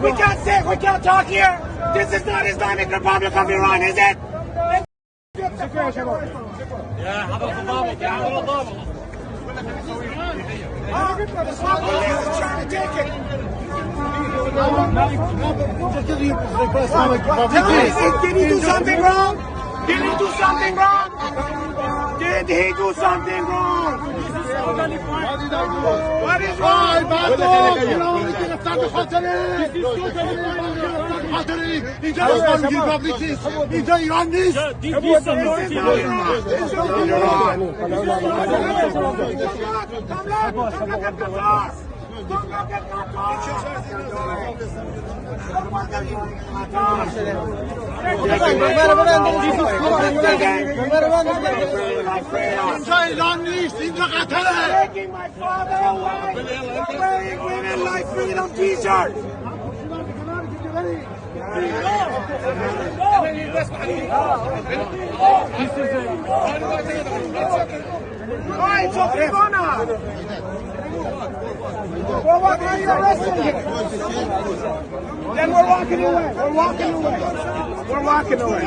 We can't talk here. This is not Islamic Republic of Iran, is it? Trying to take it. Did he do something wrong? Did he do something wrong? Did he do something wrong? What is wrong? اینجا ایران نیست. اینجا ایران نیست. اینجا قطره. Taking my father away. Wearing women like freedom t-shirts. Why it's okay, Mona? Well, why are you arresting him? Then we're walking away. We're walking away. We're walking away.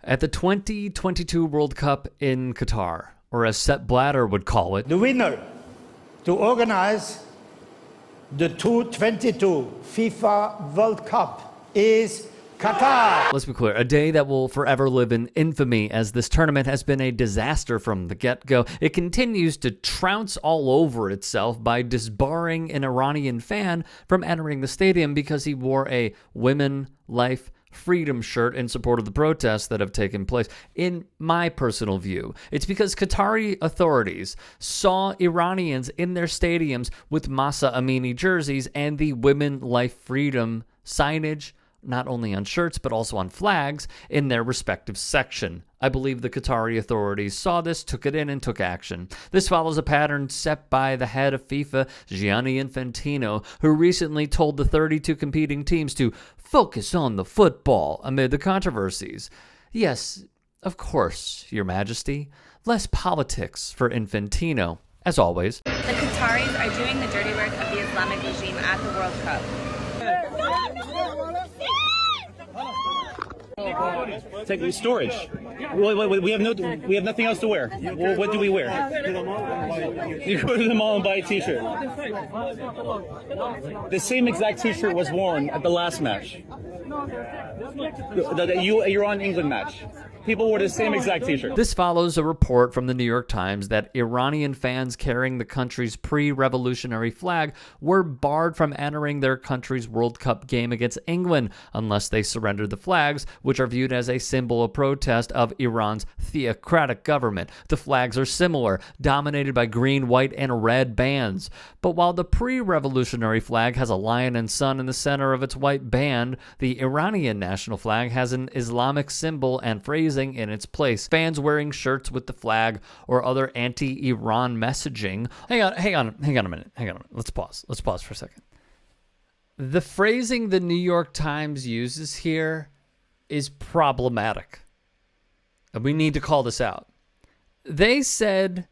At the 2022 World Cup in Qatar, or as Sepp Blatter would call it, the winner to organize the 2022 FIFA World Cup is Qatar. Let's be clear, a day that will forever live in infamy, as this tournament has been a disaster from the get-go. It continues to trounce all over itself by disbarring an Iranian fan from entering the stadium because he wore a women, life, freedom shirt in support of the protests that have taken place. In my personal view, it's because Qatari authorities saw Iranians in their stadiums with Masa Amini jerseys and the women, life, freedom signage, not only on shirts, but also on flags in their respective section. I believe the Qatari authorities saw this, took it in, and took action. This follows a pattern set by the head of FIFA, Gianni Infantino, who recently told the 32 competing teams to focus on the football amid the controversies. Yes, of course, Your Majesty. Less politics for Infantino, as always. The Qataris are doing the dirty work of the Islamic regime at the World Cup. Take storage. We have nothing else to wear. What do we wear? You go to the mall and buy a t-shirt. The same exact t-shirt was worn at the last match. The Iran-England match. People wore the same exact t-shirt. This follows a report from the New York Times that Iranian fans carrying the country's pre-revolutionary flag were barred from entering their country's World Cup game against England unless they surrendered the flags, which are viewed as a symbol of protest of Iran's theocratic government. The flags are similar, dominated by green, white, and red bands. But while the pre-revolutionary flag has a lion and sun in the center of its white band, the Iranian national flag has an Islamic symbol and phrasing in its place. Fans wearing shirts with the flag or other anti-Iran messaging. Hang on a minute. Let's pause for a second. The phrasing the New York Times uses here is problematic. And we need to call this out. They said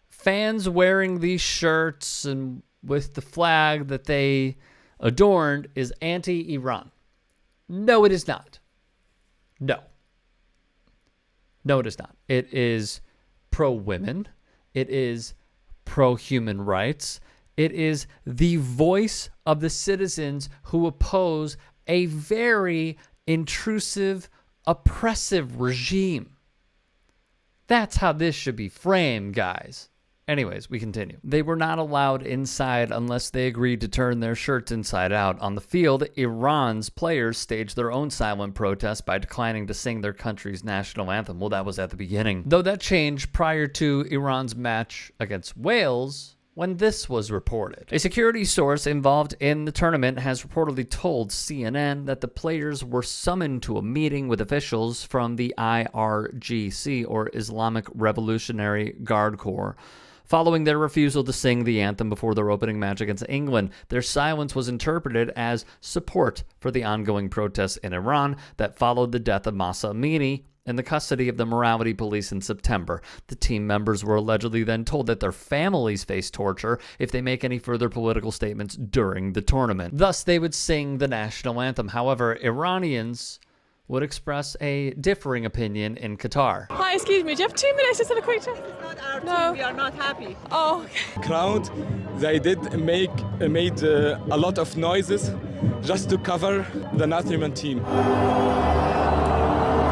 fans wearing these shirts and with the flag that they adorned is anti-Iran. No, it is not. No, it is not. It is pro-women. It is pro-human rights. It is the voice of the citizens who oppose a very intrusive, oppressive regime. That's how this should be framed, guys. Anyways, we continue. They were not allowed inside unless they agreed to turn their shirts inside out. On the field, Iran's players staged their own silent protest by declining to sing their country's national anthem. Well, that was at the beginning. Though that changed prior to Iran's match against Wales, when this was reported. A security source involved in the tournament has reportedly told CNN that the players were summoned to a meeting with officials from the IRGC, or Islamic Revolutionary Guard Corps, following their refusal to sing the anthem before their opening match against England. Their silence was interpreted as support for the ongoing protests in Iran that followed the death of Masa Amini in the custody of the morality police in September. The team members were allegedly then told that their families face torture if they make any further political statements during the tournament. Thus, they would sing the national anthem. However, Iranians would express a differing opinion in Qatar. Hi, excuse me, do you have 2 minutes to have a quick chat? Not our No. team. We are not happy. Oh, okay. Crowd, they made a lot of noises just to cover the Nathriman team.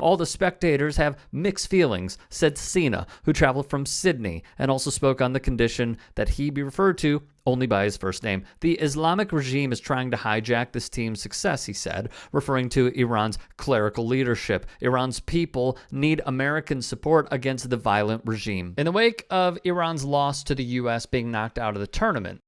All the spectators have mixed feelings, said Sina, who traveled from Sydney and also spoke on the condition that he be referred to only by his first name. The Islamic regime is trying to hijack this team's success, he said, referring to Iran's clerical leadership. Iran's people need American support against the violent regime. In the wake of Iran's loss to the U.S. being knocked out of the tournament,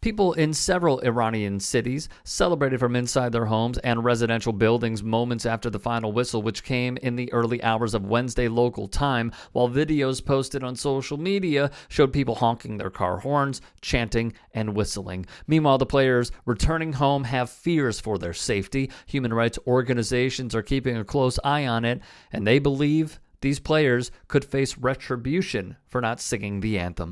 people in several Iranian cities celebrated from inside their homes and residential buildings moments after the final whistle, which came in the early hours of Wednesday local time, while videos posted on social media showed people honking their car horns, chanting, and whistling. Meanwhile, the players returning home have fears for their safety. Human rights organizations are keeping a close eye on it, and they believe these players could face retribution for not singing the anthem.